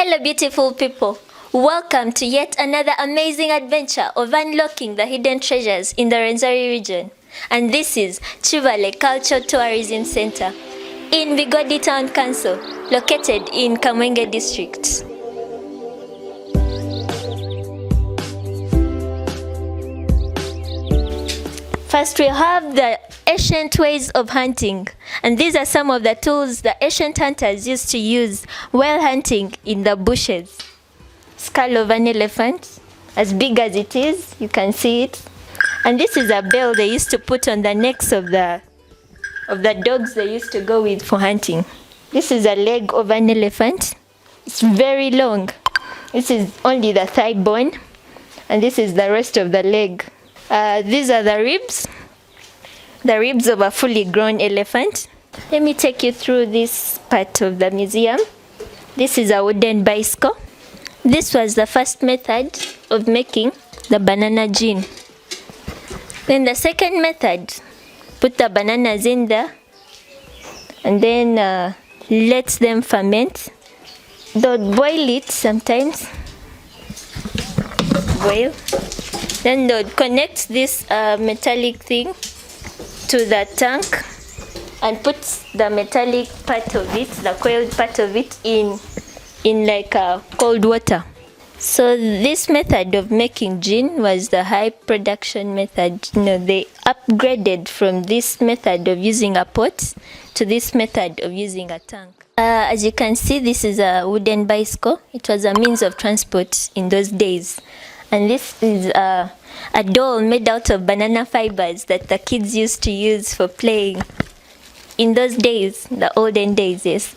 Hello beautiful people, welcome to yet another amazing adventure of unlocking the hidden treasures in the RWENZORI region. And this is KIBALE Cultural Tourism Center in BIGODI Town Council, located in KAMWENGE District. First we have the ancient ways of hunting, and these are some of the tools the ancient hunters used to use while hunting in the bushes. Skull of an elephant, as big as it is, you can see it. And this is a bell they used to put on the necks of the dogs they used to go with for hunting. This is a leg of an elephant. It's very long. This is only the thigh bone, and this is the rest of the leg. These are the ribs of a fully grown elephant. Let me take you through this part of the museum. This is a wooden bicycle. This was the first method of making the banana gin. Then the second method, put the bananas in there and then let them ferment. They'll boil it sometimes. Boil. Then they'll connect this metallic thing to the tank and put the metallic part of it, the coiled part of it, in like cold water. So this method of making gin was the high production method. They upgraded from this method of using a pot to this method of using a tank. As you can see, this is a wooden bicycle. It was a means of transport in those days. And this is a doll made out of banana fibers that the kids used to use for playing in those days, the olden days, yes.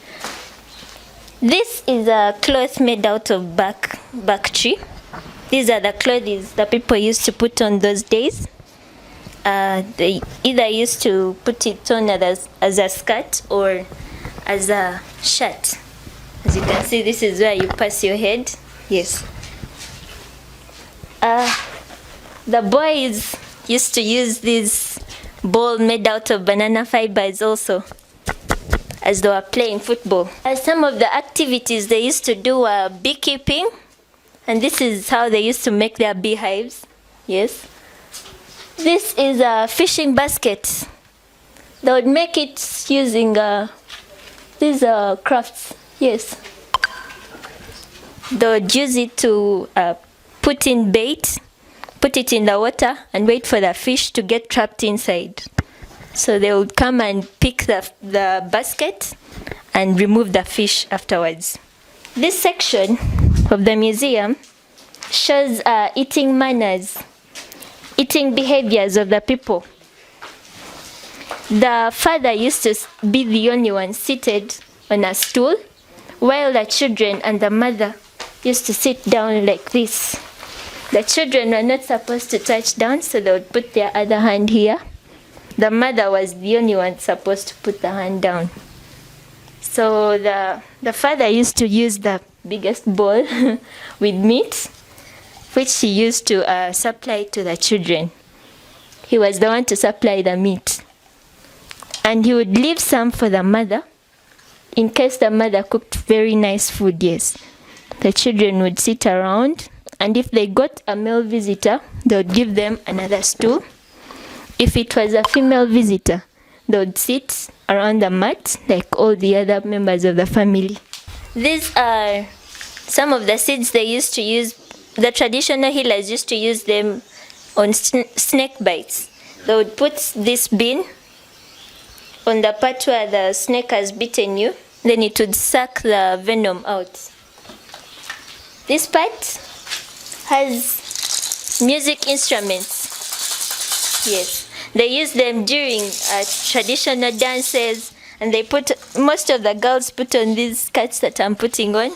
This is a cloth made out of bark tree. These are the clothes that people used to put on those days. They either used to put it on as a skirt or as a shirt. As you can see, this is where you pass your head. Yes. The boys used to use this ball made out of banana fibers also, as they were playing football. Some of the activities they used to do were beekeeping, and this is how they used to make their beehives. Yes. This is a fishing basket. They would make it using these crafts. Yes. They would use it to put in bait, put it in the water, and wait for the fish to get trapped inside. So they would come and pick the basket and remove the fish afterwards. This section of the museum shows eating manners, eating behaviors of the people. The father used to be the only one seated on a stool, while the children and the mother used to sit down like this. The children were not supposed to touch down, so they would put their other hand here. The mother was the only one supposed to put the hand down. So the father used to use the biggest bowl with meat, which he used to supply to the children. He was the one to supply the meat. And he would leave some for the mother, in case the mother cooked very nice food, yes. The children would sit around, and if they got a male visitor, they would give them another stool. If it was a female visitor, they would sit around the mat like all the other members of the family. These are some of the seeds they used to use. The traditional healers used to use them on snake bites. They would put this bean on the part where the snake has bitten you, then it would suck the venom out. This part has music instruments. Yes, they use them during traditional dances, and most of the girls put on these skirts that I'm putting on.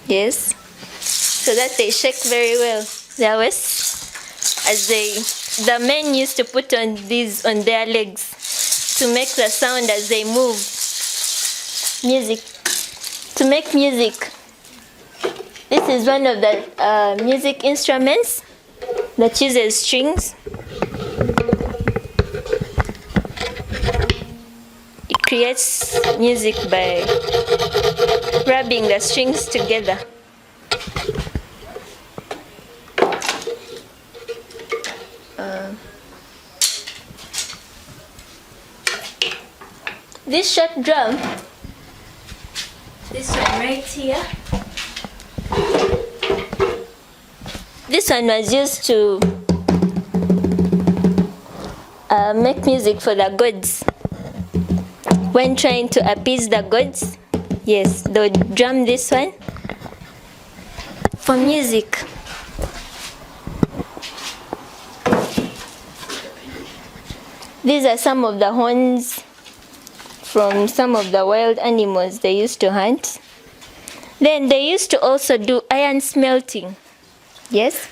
Yes, so that they shake very well their waists, as the men used to put on these on their legs to make the sound as they move. Music, to make music. This is one of the music instruments that uses strings. It creates music by rubbing the strings together. This short drum, this one right here, this one was used to make music for the gods. When trying to appease the gods, yes, they'll drum this one for music. These are some of the horns from some of the wild animals they used to hunt. Then they used to also do iron smelting. Yes,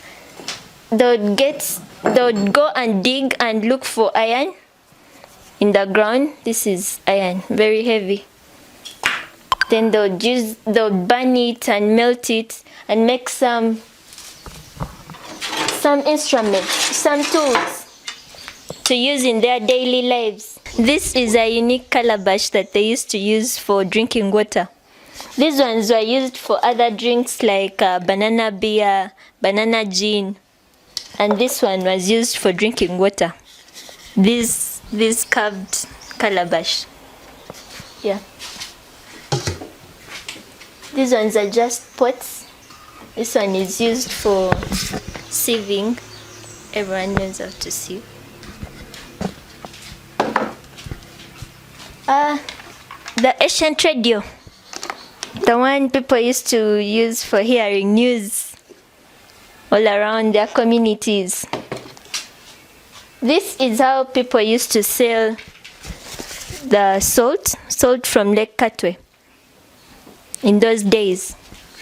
they would go and dig and look for iron in the ground. This is iron, very heavy. Then they would burn it and melt it and make some instruments, some tools to use in their daily lives. This is a unique calabash that they used to use for drinking water. These ones were used for other drinks like banana beer, banana gin, and this one was used for drinking water. This carved calabash. Yeah. These ones are just pots. This one is used for sieving. Everyone knows how to sieve. The ancient radio, the one people used to use for hearing news all around their communities. This is how people used to sell the salt from Lake Katwe in those days.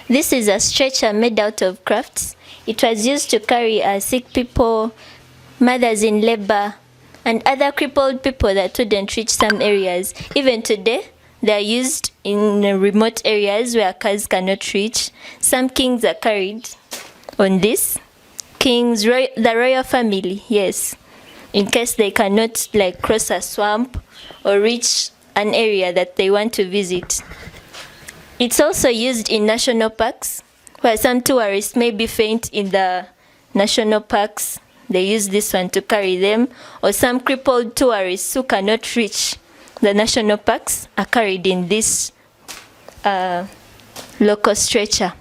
This is a stretcher made out of crafts. It was used to carry sick people, mothers in labor, and other crippled people that couldn't reach some areas. Even today, they are used in remote areas where cars cannot reach. Some kings are carried on this. The royal family, yes, in case they cannot cross a swamp or reach an area that they want to visit. It's also used in national parks, where some tourists may be faint in the national parks. They use this one to carry them, or some crippled tourists who cannot reach the national parks are carried in this local stretcher.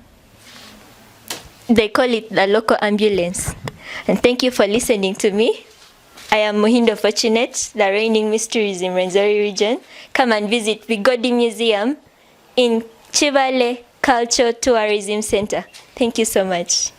They call it the local ambulance. And thank you for listening to me. I am Muhindo Fortunate, the reigning mysteries in RWENZORI region. Come and visit BIGODI Museum in KIBALE Cultural Tourism Center. Thank you so much.